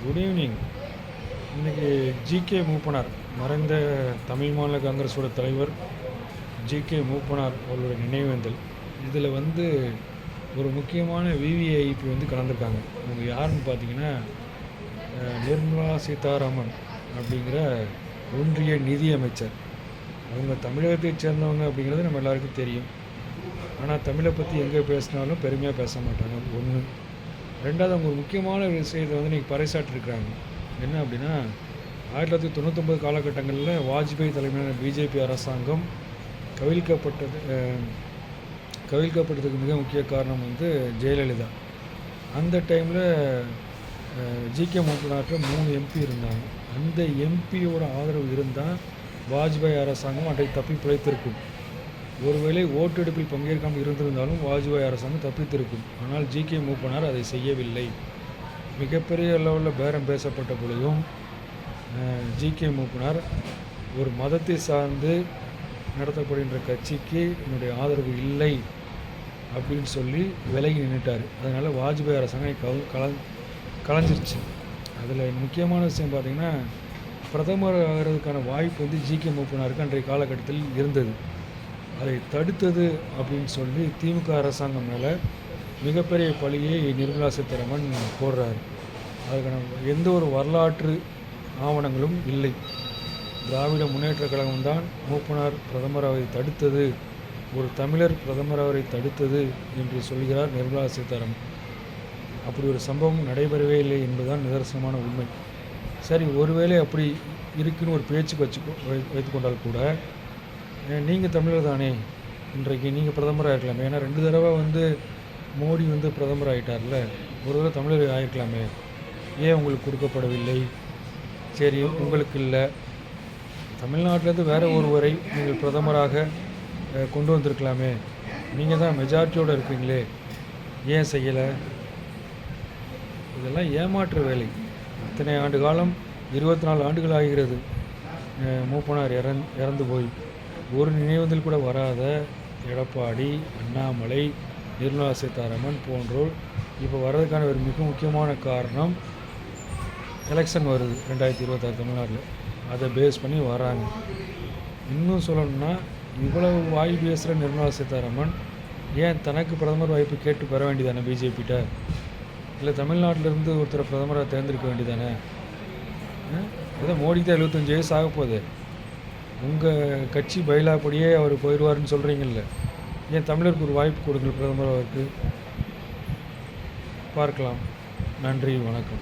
Good evening. இன்றைக்கி GK Moopanar, மறைந்த தமிழ் மாநில காங்கிரஸோட தலைவர் ஜிகே மூப்பனார் அவர்களுடைய நினைவேந்தல். இதில் ஒரு முக்கியமான விவிஐபி கலந்துருக்காங்க. அவங்க யாருன்னு பார்த்தீங்கன்னா, நிர்மலா சீதாராமன் அப்படிங்கிற ஒன்றிய நிதி அமைச்சர். அவங்க தமிழகத்தை சேர்ந்தவங்க அப்படிங்கிறது நம்ம எல்லாருக்கும் தெரியும். ஆனால் தமிழை பற்றி எங்கே பேசினாலும் பெருமையாக பேச மாட்டாங்க. ஒன்று. ரெண்டாவது, அவங்க ஒரு முக்கியமான விஷயத்தை இன்றைக்கி பறைசாற்றிருக்கிறாங்க. என்ன அப்படின்னா, 1999 காலகட்டங்களில் வாஜ்பாய் தலைமையிலான பிஜேபி அரசாங்கம் கவிழ்க்கப்பட்டதுக்கு மிக முக்கிய காரணம் ஜெயலலிதா. அந்த டைமில் ஜிகே மூப்பனாருக்கு 3 எம்பி இருந்தாங்க. அந்த எம்பியோட ஆதரவு இருந்தால் வாஜ்பாய் அரசாங்கம் அன்றைக்கு தப்பி பிழைத்திருக்கும். ஒருவேளை ஓட்டெடுப்பில் பங்கேற்காமல் இருந்திருந்தாலும் வாஜ்பாய் அரசாங்கம் தப்பித்திருக்கும். ஆனால் ஜிகே மூப்பனார் அதை செய்யவில்லை. மிகப்பெரிய அளவில் பேரம் பேசப்பட்ட பொழுதும் ஜிகே மூப்பனார் ஒரு மதத்தை சார்ந்து நடத்தப்படுகின்ற கட்சிக்கு என்னுடைய ஆதரவு இல்லை அப்படின்னு சொல்லி விலகி நின்றுட்டார். அதனால் வாஜ்பாய் அரசாங்கம் கலைஞ்சிருச்சு. அதில் முக்கியமான விஷயம் பார்த்திங்கன்னா, பிரதமர் ஆகிறதுக்கான வாய்ப்பு ஜிகே மூப்பனாருக்கு அன்றைய காலகட்டத்தில் இருந்தது. அதை தடுத்தது அப்படின்னு சொல்லி திமுக அரசாங்கம் மேலே மிகப்பெரிய பழியை நிர்மலா சீதாராமன் போடுறாரு. அதுக்கான எந்த ஒரு வரலாற்று ஆவணங்களும் இல்லை. திராவிட முன்னேற்ற கழகம்தான் மூப்பனார் பிரதமராவதை தடுத்தது, ஒரு தமிழர் பிரதமராவதை தடுத்தது என்று சொல்கிறார் நிர்மலா சீதாராமன். அப்படி ஒரு சம்பவம் நடைபெறவே இல்லை என்பதுதான் நிதர்சனமான உண்மை. சரி, ஒருவேளை அப்படி இருக்குன்னு ஒரு பேச்சுக்கு வைத்துக்கொண்டால் கூட, நீங்கள் தமிழர் தானே, இன்றைக்கு நீங்கள் பிரதமராக இருக்கலாமே. ஏன்னா 2 தடவை மோடி பிரதமர் ஆகிட்டார்ல, ஒரு தடவை தமிழர் ஆகிருக்கலாமே. ஏன் உங்களுக்கு கொடுக்கப்படவில்லை? சரி, உங்களுக்கு இல்லை, தமிழ்நாட்டிலேருந்து வேறு ஒருவரை நீங்கள் பிரதமராக கொண்டு வந்திருக்கலாமே. நீங்கள் தான் மெஜாரிட்டியோடு இருக்கீங்களே, ஏன் செய்யலை? இதெல்லாம் ஏமாற்று வேலை. இத்தனை ஆண்டு காலம், 24 ஆண்டுகள் ஆகிறது மூப்பனார் இறந்து போய். ஒரு நினைவேந்தல் கூட வராத எடப்பாடி, அண்ணாமலை, நிர்மலா சீதாராமன் போன்றோர் இப்போ வர்றதுக்கான ஒரு மிக முக்கியமான காரணம், எலெக்ஷன் வருது 2026 தமிழ்நாட்டில். அதை பேஸ் பண்ணி வராங்க. இன்னும் சொல்லணும்னா, இவ்வளவு வாய் பேசுகிற நிர்மலா சீதாராமன் ஏன் தனக்கு பிரதமர் வாய்ப்பு கேட்டு பெற வேண்டியதானே பிஜேபிகிட்ட? இல்லை தமிழ்நாட்டிலேருந்து ஒருத்தரை பிரதமராக தேர்ந்தெடுக்க வேண்டியதானே? ஏதோ மோடி தான் 75 வயசு ஆக போகுது. உங்கள் கட்சி பயிலாப்படியே அவர் போயிடுவார்னு சொல்கிறீங்கல்ல, ஏன் தமிழருக்கு ஒரு வாய்ப்பு கொடுங்கள் பிரதமராக பார்க்கலாம். நன்றி, வணக்கம்.